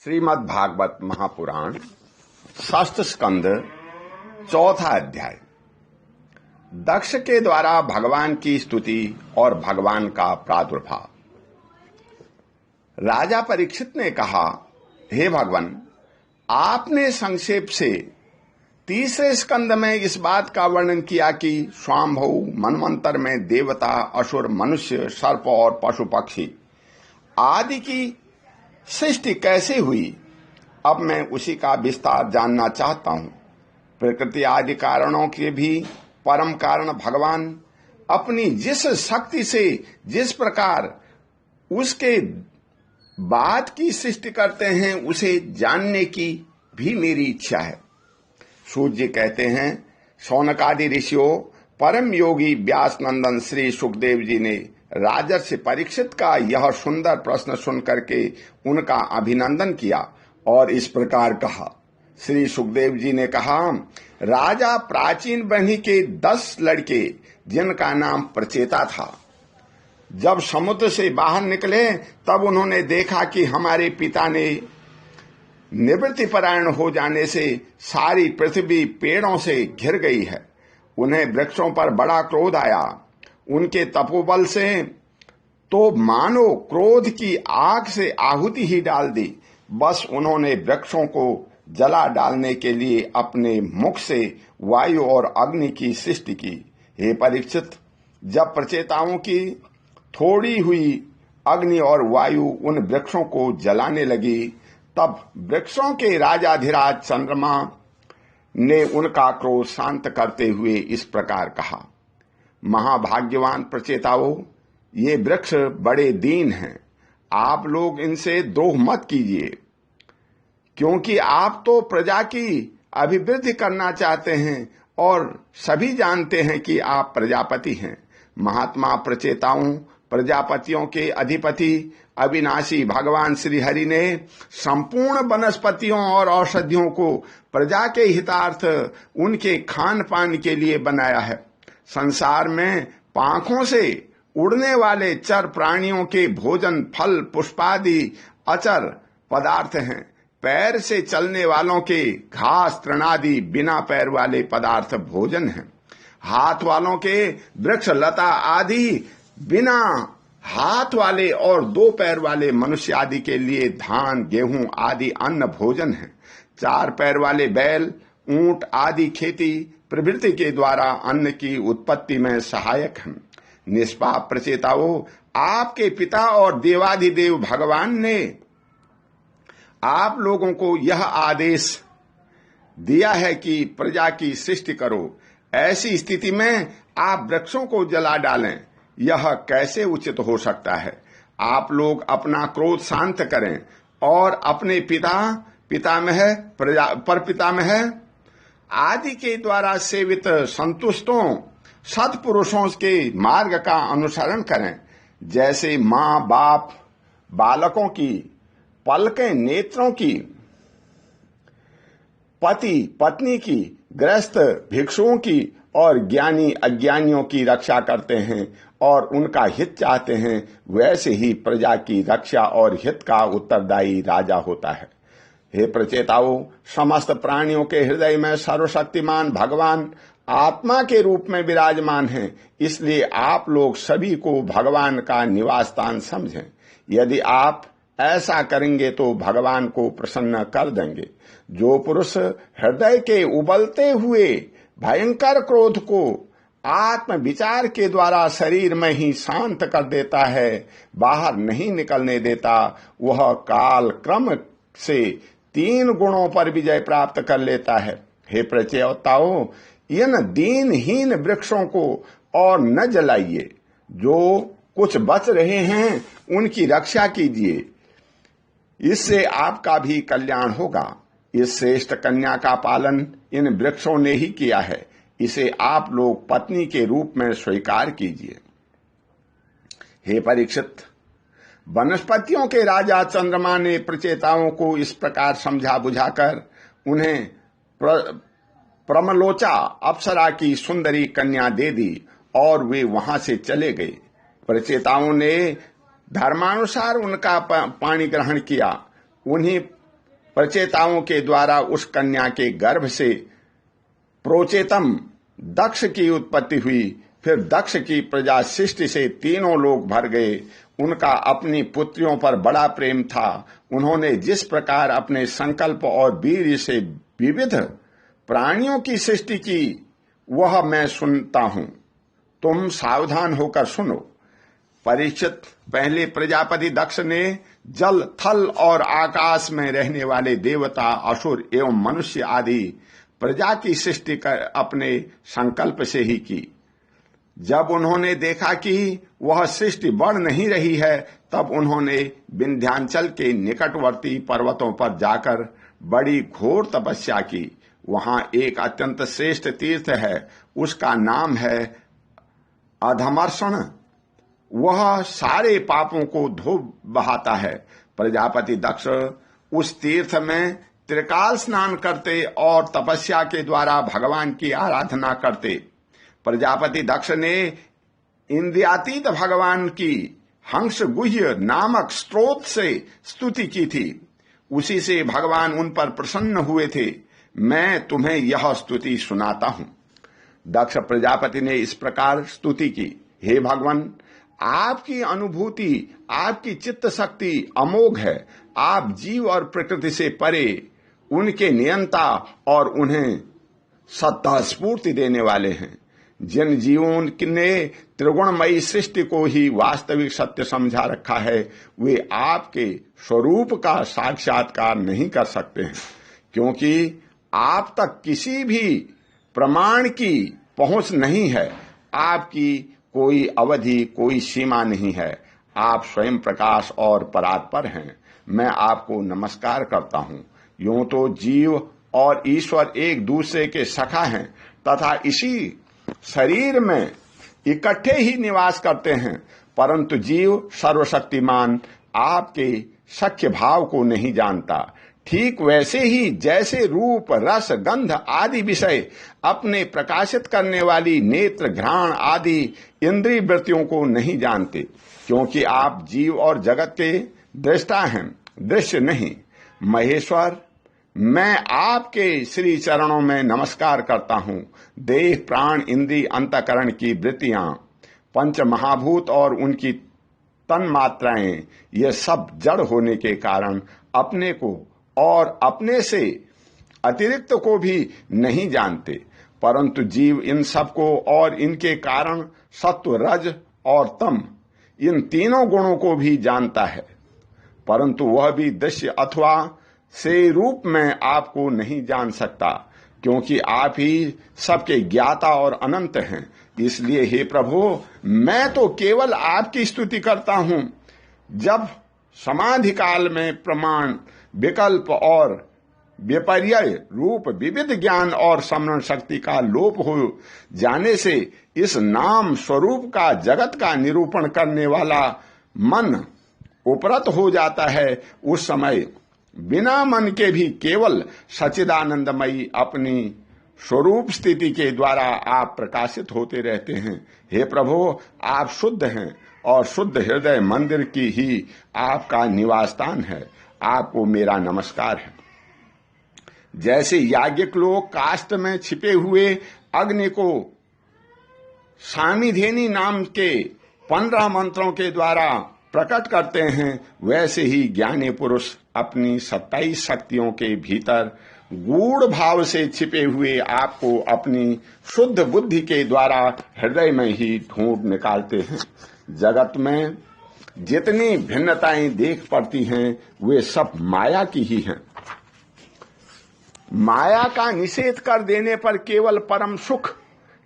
श्रीमद् भागवत महापुराण षष्ठ स्कंद चौथा अध्याय। दक्ष के द्वारा भगवान की स्तुति और भगवान का प्रादुर्भाव। राजा परीक्षित ने कहा, हे भगवान, आपने संक्षेप से तीसरे स्कंद में इस बात का वर्णन किया कि स्वाम्भु मनवंतर में देवता, असुर, मनुष्य, सर्प और पशु पक्षी आदि की सृष्टि कैसे हुई। अब मैं उसी का विस्तार जानना चाहता हूं। प्रकृति आदि कारणों के भी परम कारण भगवान अपनी जिस शक्ति से जिस प्रकार उसके बाद की सृष्टि करते हैं उसे जानने की भी मेरी इच्छा है। सूत जी कहते हैं, शौनकादि ऋषियों, परम योगी व्यास नंदन श्री सुखदेव जी ने राजर्षि परीक्षित का यह सुंदर प्रश्न सुनकर के उनका अभिनंदन किया और इस प्रकार कहा। श्री सुखदेव जी ने कहा, राजा प्राचीन ब्रह्मी के 10 लड़के जिनका नाम प्रचेता था, जब समुद्र से बाहर निकले तब उन्होंने देखा कि हमारे पिता ने निवृत्ति परायण हो जाने से सारी पृथ्वी पेड़ों से घिर गई है। उन्हें वृक्षों पर बड़ा क्रोध आया। उनके तपोबल से तो मानो क्रोध की आग से आहुति ही डाल दी। बस उन्होंने वृक्षों को जला डालने के लिए अपने मुख से वायु और अग्नि की सृष्टि की। हे परीक्षित, जब प्रचेताओं की थोड़ी हुई अग्नि और वायु उन वृक्षों को जलाने लगी, तब वृक्षों के राजाधिराज चंद्रमा ने उनका क्रोध शांत करते हुए इस प्रकार कहा, महाभाग्यवान प्रचेताओं, ये वृक्ष बड़े दीन हैं। आप लोग इनसे द्रोह मत कीजिए, क्योंकि आप तो प्रजा की अभिवृद्धि करना चाहते हैं और सभी जानते हैं कि आप प्रजापति हैं। महात्मा प्रचेताओं, प्रजापतियों के अधिपति अविनाशी भगवान श्री हरि ने संपूर्ण वनस्पतियों और औषधियों को प्रजा के हितार्थ उनके खान पान के लिए बनाया है। संसार में पांखों से उड़ने वाले चर प्राणियों के भोजन फल पुष्पादि अचर पदार्थ हैं। पैर से चलने वालों के घास तृणादि बिना पैर वाले पदार्थ भोजन हैं। हाथ वालों के वृक्ष लता आदि बिना हाथ वाले और 2 पैर वाले मनुष्य आदि के लिए धान गेहूं आदि अन्न भोजन है। 4 पैर वाले बैल, ऊंट आदि खेती प्रवृत्ति के द्वारा अन्न की उत्पत्ति में सहायक हैं। निष्पाप प्रचेताओं, आपके पिता और देवाधिदेव भगवान ने आप लोगों को यह आदेश दिया है कि प्रजा की सृष्टि करो। ऐसी स्थिति में आप वृक्षों को जला डालें, यह कैसे उचित हो सकता है। आप लोग अपना क्रोध शांत करें और अपने पितामह परपितामह आदि के द्वारा सेवित संतुष्टों सत्पुरुषों के मार्ग का अनुसरण करें। जैसे माँ बाप बालकों की, पलकें नेत्रों की, पति पत्नी की, गृहस्थ भिक्षुओं की और ज्ञानी अज्ञानियों की रक्षा करते हैं और उनका हित चाहते हैं, वैसे ही प्रजा की रक्षा और हित का उत्तरदायी राजा होता है। हे प्रचेताओं, समस्त प्राणियों के हृदय में सर्वशक्तिमान भगवान आत्मा के रूप में विराजमान हैं। इसलिए आप लोग सभी को भगवान का निवास स्थान समझें। यदि आप ऐसा करेंगे तो भगवान को प्रसन्न कर देंगे। जो पुरुष हृदय के उबलते हुए भयंकर क्रोध को आत्म विचार के द्वारा शरीर में ही शांत कर देता है, बाहर नहीं निकलने देता, वह काल क्रम से 3 गुणों पर विजय प्राप्त कर लेता है। हे प्रचेताओं, इन दीनहीन वृक्षों को और न जलाइए। जो कुछ बच रहे हैं उनकी रक्षा कीजिए, इससे आपका भी कल्याण होगा। इस श्रेष्ठ कन्या का पालन इन वृक्षों ने ही किया है, इसे आप लोग पत्नी के रूप में स्वीकार कीजिए। हे परीक्षित, वनस्पतियों के राजा चंद्रमा ने प्रचेताओं को इस प्रकार समझा बुझाकर उन्हें प्रमलोचा अप्सरा की सुंदरी कन्या दे दी और वे वहां से चले गए। प्रचेताओं ने धर्मानुसार उनका पाणी ग्रहण किया। उन्हीं प्रचेताओं के द्वारा उस कन्या के गर्भ से प्रोचेतम दक्ष की उत्पत्ति हुई। फिर दक्ष की प्रजा सृष्टि से तीनों लोग भर गए। उनका अपनी पुत्रियों पर बड़ा प्रेम था। उन्होंने जिस प्रकार अपने संकल्प और वीर्य से विविध प्राणियों की सृष्टि की वह मैं सुनता हूं। तुम सावधान होकर सुनो। परीक्षित, पहले प्रजापति दक्ष ने जल, थल और आकाश में रहने वाले देवता, असुर एवं मनुष्य आदि प्रजा की सृष्टि कर अपने संकल्प से ही की। जब उन्होंने देखा कि वह सृष्टि बढ़ नहीं रही है, तब उन्होंने विंध्याचल के निकटवर्ती पर्वतों पर जाकर बड़ी घोर तपस्या की। वहां एक अत्यंत श्रेष्ठ तीर्थ है, उसका नाम है अधमर्षण। वह सारे पापों को धो बहाता है। प्रजापति दक्ष उस तीर्थ में त्रिकाल स्नान करते और तपस्या के द्वारा भगवान की आराधना करते। प्रजापति दक्ष ने इंद्रियातीत भगवान की हंस गुह्य नामक स्त्रोत से स्तुति की थी। उसी से भगवान उन पर प्रसन्न हुए थे। मैं तुम्हें यह स्तुति सुनाता हूं। दक्ष प्रजापति ने इस प्रकार स्तुति की, हे भगवान, आपकी अनुभूति, आपकी चित्त शक्ति अमोघ है। आप जीव और प्रकृति से परे, उनके नियंता और उन्हें सत्ता स्फूर्ति देने वाले हैं। जिन जीवों ने त्रिगुणमयी सृष्टि को ही वास्तविक सत्य समझा रखा है, वे आपके स्वरूप का साक्षात्कार नहीं कर सकते हैं, क्योंकि आप तक किसी भी प्रमाण की पहुंच नहीं है। आपकी कोई अवधि, कोई सीमा नहीं है। आप स्वयं प्रकाश और परात्पर हैं। मैं आपको नमस्कार करता हूं। यूं तो जीव और ईश्वर एक दूसरे के सखा हैं तथा इसी शरीर में इकट्ठे ही निवास करते हैं, परंतु जीव सर्वशक्तिमान आपके सख्य भाव को नहीं जानता। ठीक वैसे ही जैसे रूप, रस, गंध आदि विषय अपने प्रकाशित करने वाली नेत्र, घ्राण आदि इंद्रिय वृत्तियों को नहीं जानते, क्योंकि आप जीव और जगत के दृष्टा हैं, दृश्य नहीं। महेश्वर, मैं आपके श्री चरणों में नमस्कार करता हूं। देह, प्राण, इंद्रिय, अंतःकरण की वृत्तियां, पंच महाभूत और उनकी तन्मात्राएं, ये सब जड़ होने के कारण अपने को और अपने से अतिरिक्त को भी नहीं जानते, परंतु जीव इन सब को और इनके कारण सत्व, रज और तम, इन तीनों गुणों को भी जानता है, परंतु वह भी दृश्य अथवा से रूप में आपको नहीं जान सकता, क्योंकि आप ही सबके ज्ञाता और अनंत हैं। इसलिए हे प्रभु, मैं तो केवल आपकी स्तुति करता हूं। जब समाधि काल में प्रमाण, विकल्प और विपर्यय रूप विविध ज्ञान और समरण शक्ति का लोप हो जाने से इस नाम स्वरूप का जगत का निरूपण करने वाला मन उपरत हो जाता है, उस समय बिना मन के भी केवल सच्चिदानंदमयी अपनी स्वरूप स्थिति के द्वारा आप प्रकाशित होते रहते हैं। हे प्रभु, आप शुद्ध हैं और शुद्ध हृदय मंदिर की ही आपका निवास स्थान है। आपको मेरा नमस्कार है। जैसे याज्ञिक लोग काष्ठ में छिपे हुए अग्नि को सामीधेनी नाम के 15 मंत्रों के द्वारा प्रकट करते हैं, वैसे ही ज्ञानी पुरुष अपनी 27 शक्तियों के भीतर गूढ़ भाव से छिपे हुए आपको अपनी शुद्ध बुद्धि के द्वारा हृदय में ही ढूंढ निकालते हैं। जगत में जितनी भिन्नताएं देख पड़ती हैं, वे सब माया की ही हैं। माया का निषेध कर देने पर केवल परम सुख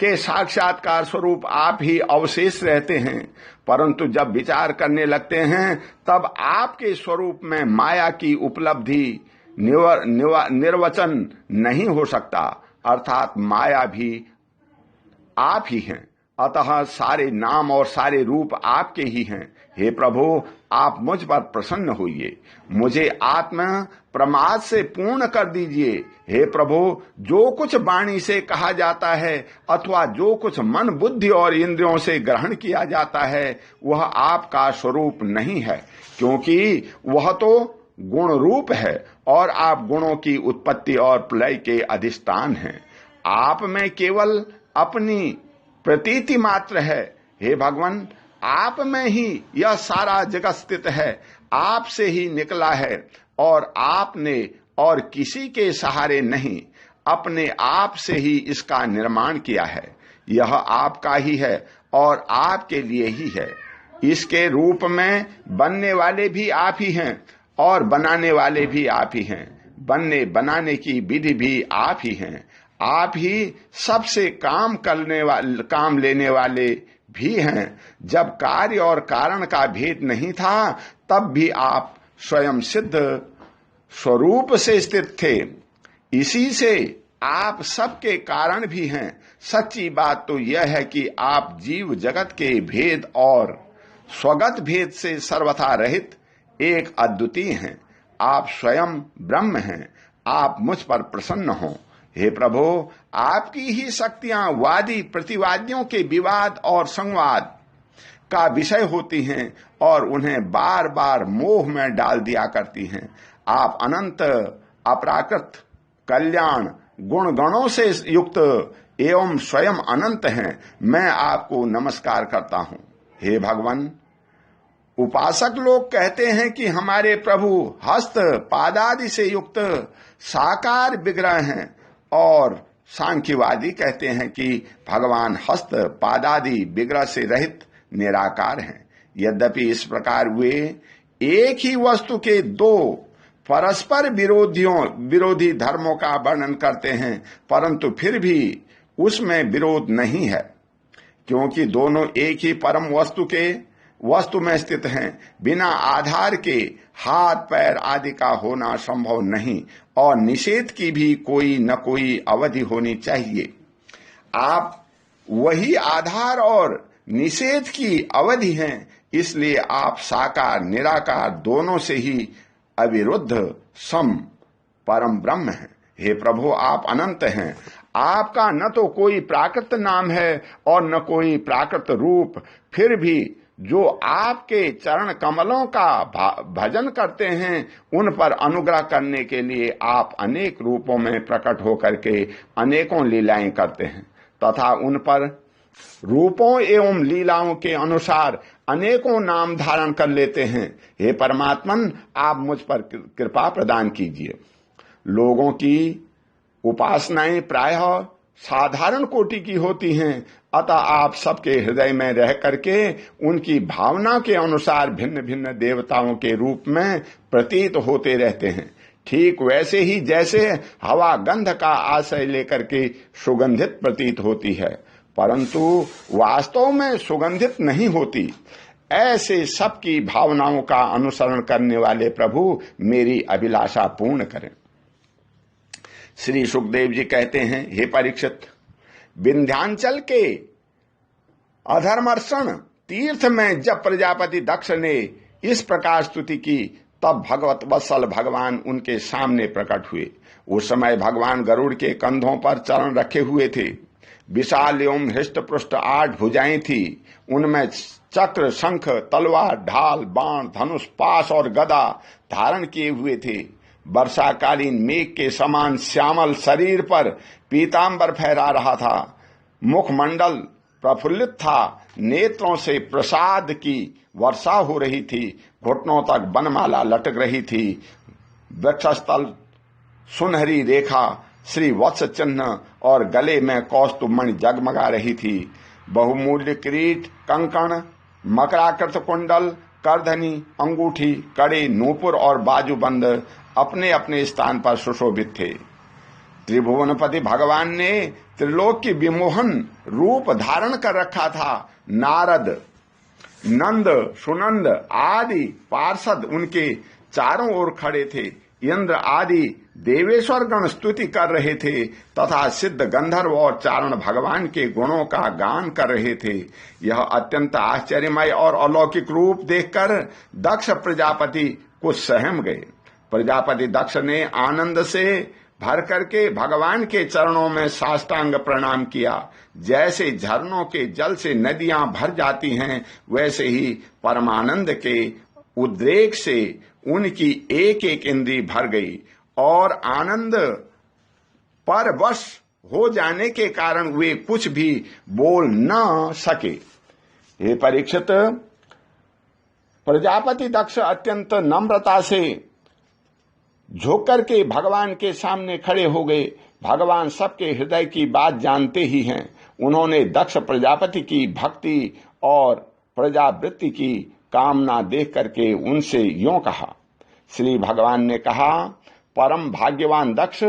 के साक्षात्कार स्वरूप आप ही अवशेष रहते हैं, परंतु जब विचार करने लगते हैं, तब आपके स्वरूप में माया की उपलब्धि निर्वचन नहीं हो सकता, अर्थात माया भी आप ही हैं। अतः सारे नाम और सारे रूप आपके ही हैं। हे प्रभु, आप मुझ पर प्रसन्न होइए, मुझे आत्मा प्रमाद से पूर्ण कर दीजिए। हे प्रभु, जो कुछ वाणी से कहा जाता है अथवा जो कुछ मन, बुद्धि और इंद्रियों से ग्रहण किया जाता है, वह आपका स्वरूप नहीं है, क्योंकि वह तो गुण रूप है और आप गुणों की उत्पत्ति और प्रलय के अधिष्ठान हैं। आप में केवल अपनी प्रतीति मात्र है। हे भगवान, आप में ही यह सारा जगत स्थित है, आपसे ही निकला है और आपने और किसी के सहारे नहीं, अपने आप से ही इसका निर्माण किया है। यह आपका ही है और आपके लिए ही है। इसके रूप में बनने वाले भी आप ही हैं और बनाने वाले भी आप ही हैं। बनने बनाने की विधि भी आप ही हैं। आप ही सबसे काम लेने वाले भी हैं। जब कार्य और कारण का भेद नहीं था, तब भी आप स्वयं सिद्ध स्वरूप से स्थित थे। इसी से आप सबके कारण भी हैं। सच्ची बात तो यह है कि आप जीव जगत के भेद और स्वगत भेद से सर्वथा रहित एक अद्वितीय हैं। आप स्वयं ब्रह्म हैं। आप मुझ पर प्रसन्न हो। हे प्रभु, आपकी ही शक्तियां वादी प्रतिवादियों के विवाद और संवाद का विषय होती हैं और उन्हें बार बार मोह में डाल दिया करती हैं। आप अनंत अपराकृत कल्याण गुण गणों से युक्त एवं स्वयं अनंत हैं। मैं आपको नमस्कार करता हूं। हे भगवान, उपासक लोग कहते हैं कि हमारे प्रभु हस्त पादादि से युक्त साकार विग्रह हैं और सांख्यवादी कहते हैं कि भगवान हस्त पादादि विग्रह से रहित निराकार हैं। यद्यपि इस प्रकार वे एक ही वस्तु के दो परस्पर विरोधी धर्मों का वर्णन करते हैं, परंतु फिर भी उसमें विरोध नहीं है, क्योंकि दोनों एक ही परम वस्तु में स्थित हैं। बिना आधार के हाथ पैर आदि का होना संभव नहीं और निषेध की भी कोई न कोई अवधि होनी चाहिए। आप वही आधार और निषेध की अवधि हैं, इसलिए आप साकार निराकार दोनों से ही अविरुद्ध सम परम ब्रह्म हैं। हे प्रभु, आप अनंत हैं। आपका न तो कोई प्राकृत नाम है और न कोई प्राकृत रूप, फिर भी जो आपके चरण कमलों का भजन करते हैं, उन पर अनुग्रह करने के लिए आप अनेक रूपों में प्रकट होकर के अनेकों लीलाएं करते हैं तथा उन पर रूपों एवं लीलाओं के अनुसार अनेकों नाम धारण कर लेते हैं। हे परमात्मन, आप मुझ पर कृपा प्रदान कीजिए। लोगों की उपासनाएं प्रायः साधारण कोटि की होती हैं, अतः आप सबके हृदय में रह करके उनकी भावना के अनुसार भिन्न भिन्न देवताओं के रूप में प्रतीत होते रहते हैं। ठीक वैसे ही जैसे हवा गंध का आश्रय लेकर के सुगंधित प्रतीत होती है, परंतु वास्तव में सुगंधित नहीं होती। ऐसे सबकी भावनाओं का अनुसरण करने वाले प्रभु मेरी अभिलाषा पूर्ण करें। श्री सुखदेव जी कहते हैं, हे परीक्षित, विंध्याचल के अधर्मर्षण तीर्थ में जब प्रजापति दक्ष ने इस प्रकार स्तुति की, तब भगवत वत्सल भगवान उनके सामने प्रकट हुए। उस समय भगवान गरुड़ के कंधों पर चरण रखे हुए थे। विशाल एवं हृष्ट पृष्ठ 8 भुजाएं थी। उनमें चक्र, शंख, तलवार, ढाल, बाण, धनुष, पाश और गदा धारण किए हुए थे। वर्षाकालीन मेघ के समान श्यामल शरीर पर पीतांबर फहरा रहा था। मुखमंडल प्रफुल्लित था। नेत्रों से प्रसाद की वर्षा हो रही थी। घुटनों तक बनमाला लटक रही थी। वक्षस्थल सुनहरी रेखा, श्री वत्स चिन्ह और गले में कौस्तुभमणि जगमगा रही थी। बहुमूल्य किरीट, कंकण, मकराकृत कुंडल, करधनी, अंगूठी, कड़े, नूपुर और बाजूबंद अपने अपने स्थान पर सुशोभित थे। त्रिभुवनपति भगवान ने त्रिलोक की विमोहन रूप धारण कर रखा था। नारद, नंद, सुनंद आदि पार्षद उनके चारों ओर खड़े थे। इंद्र आदि देवेश्वर गण स्तुति कर रहे थे तथा सिद्ध गंधर्व और चारण भगवान के गुणों का गान कर रहे थे। यह अत्यंत आश्चर्यमय और अलौकिक रूप देखकर दक्ष प्रजापति कुछ सहम गए। प्रजापति दक्ष ने आनंद से भर करके भगवान के चरणों में साष्टांग प्रणाम किया। जैसे झरनों के जल से नदियां भर जाती हैं, वैसे ही परमानंद के उद्रेक से उनकी एक एक इंद्री भर गई और आनंद परवश हो जाने के कारण वे कुछ भी बोल न सके। हे परीक्षित, प्रजापति दक्ष अत्यंत नम्रता से झुक करके भगवान के सामने खड़े हो गए। भगवान सबके हृदय की बात जानते ही हैं। उन्होंने दक्ष प्रजापति की भक्ति और प्रजावृत्ति की कामना देख करके उनसे यूं कहा। श्री भगवान ने कहा, परम भाग्यवान दक्ष,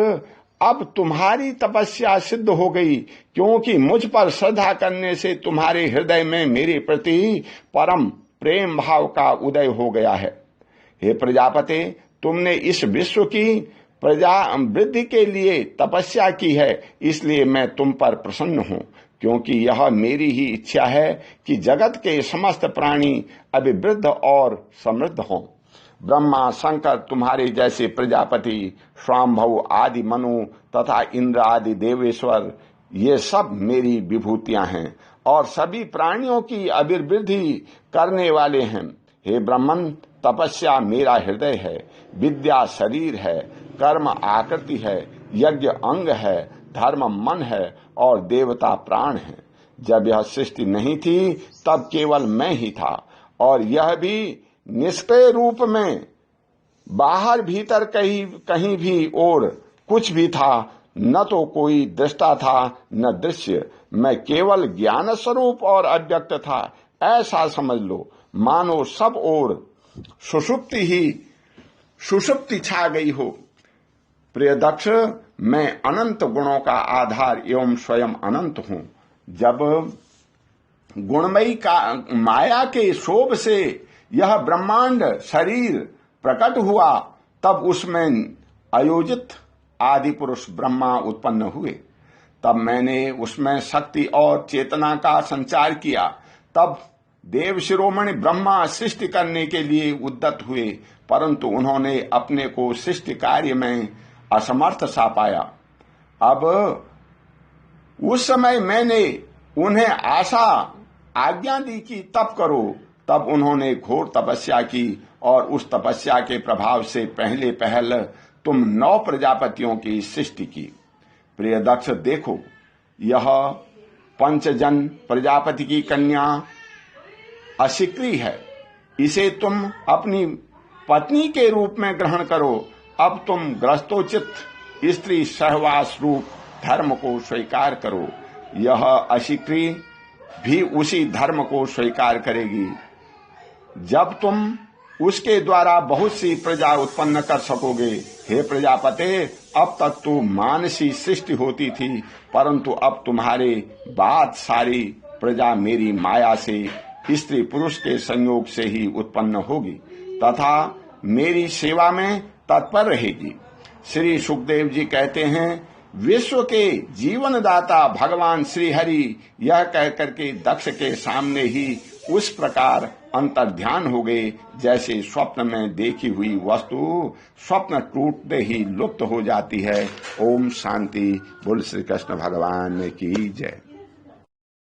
अब तुम्हारी तपस्या सिद्ध हो गई, क्योंकि मुझ पर श्रद्धा करने से तुम्हारे हृदय में मेरे प्रति परम प्रेम भाव का उदय हो गया है। हे प्रजापति, तुमने इस विश्व की प्रजा वृद्धि के लिए तपस्या की है, इसलिए मैं तुम पर प्रसन्न हूं, क्योंकि यह मेरी ही इच्छा है कि जगत के समस्त प्राणी अभिवृद्ध और समृद्ध हों। ब्रह्मा, शंकर, तुम्हारे जैसे प्रजापति, स्वाम्भव आदि मनु तथा इंद्र आदि देवेश्वर, ये सब मेरी विभूतियां हैं और सभी प्राणियों की अभिवृद्धि करने वाले हैं। हे ब्रह्मन, तपस्या मेरा हृदय है, विद्या शरीर है, कर्म आकृति है, यज्ञ अंग है, धर्म मन है और देवता प्राण है। जब यह सृष्टि नहीं थी तब केवल मैं ही था, और यह भी निष्क्रिय रूप में। बाहर भीतर कहीं भी और कुछ भी था, न तो कोई दृष्टा था न दृश्य। मैं केवल ज्ञान स्वरूप और अव्यक्त था, ऐसा समझ लो। मानो सब और सुषुप्ति छा गई हो। प्रिय दक्ष, मैं अनंत गुणों का आधार एवं स्वयं अनंत हूं। जब गुणमयी का माया के शोभ से यह ब्रह्मांड शरीर प्रकट हुआ, तब उसमें आयोजित आदि पुरुष ब्रह्मा उत्पन्न हुए। तब मैंने उसमें शक्ति और चेतना का संचार किया। तब देव शिरोमणि ब्रह्मा सृष्टि करने के लिए उद्यत हुए, परंतु उन्होंने अपने को सृष्टि कार्य में असमर्थ सा पाया। अब उस समय मैंने उन्हें आज्ञा दी कि तप करो। तब उन्होंने घोर तपस्या की और उस तपस्या के प्रभाव से पहले तुम 9 प्रजापतियों की सृष्टि की। प्रिय दक्ष, देखो, यह पंचजन प्रजापति की कन्या अशिक्री है। इसे तुम अपनी पत्नी के रूप में ग्रहण करो। अब तुम ग्रस्तोचित स्त्री सहवास रूप धर्म को स्वीकार करो। यह अशिक्री भी उसी धर्म को स्वीकार करेगी। जब तुम उसके द्वारा बहुत सी प्रजा उत्पन्न कर सकोगे। हे प्रजापते, अब तक तो मानसी सृष्टि होती थी, परंतु अब तुम्हारे बाद सारी प्रजा मेरी माया से स्त्री पुरुष के संयोग से ही उत्पन्न होगी तथा मेरी सेवा में तत्पर रहेगी। श्री सुखदेव जी कहते हैं, विश्व के जीवनदाता भगवान श्री हरि यह कहकर के दक्ष के सामने ही उस प्रकार अंतर्ध्यान हो गए, जैसे स्वप्न में देखी हुई वस्तु स्वप्न टूटते ही लुप्त हो जाती है। ओम शांति। बोल श्री कृष्ण भगवान की जय।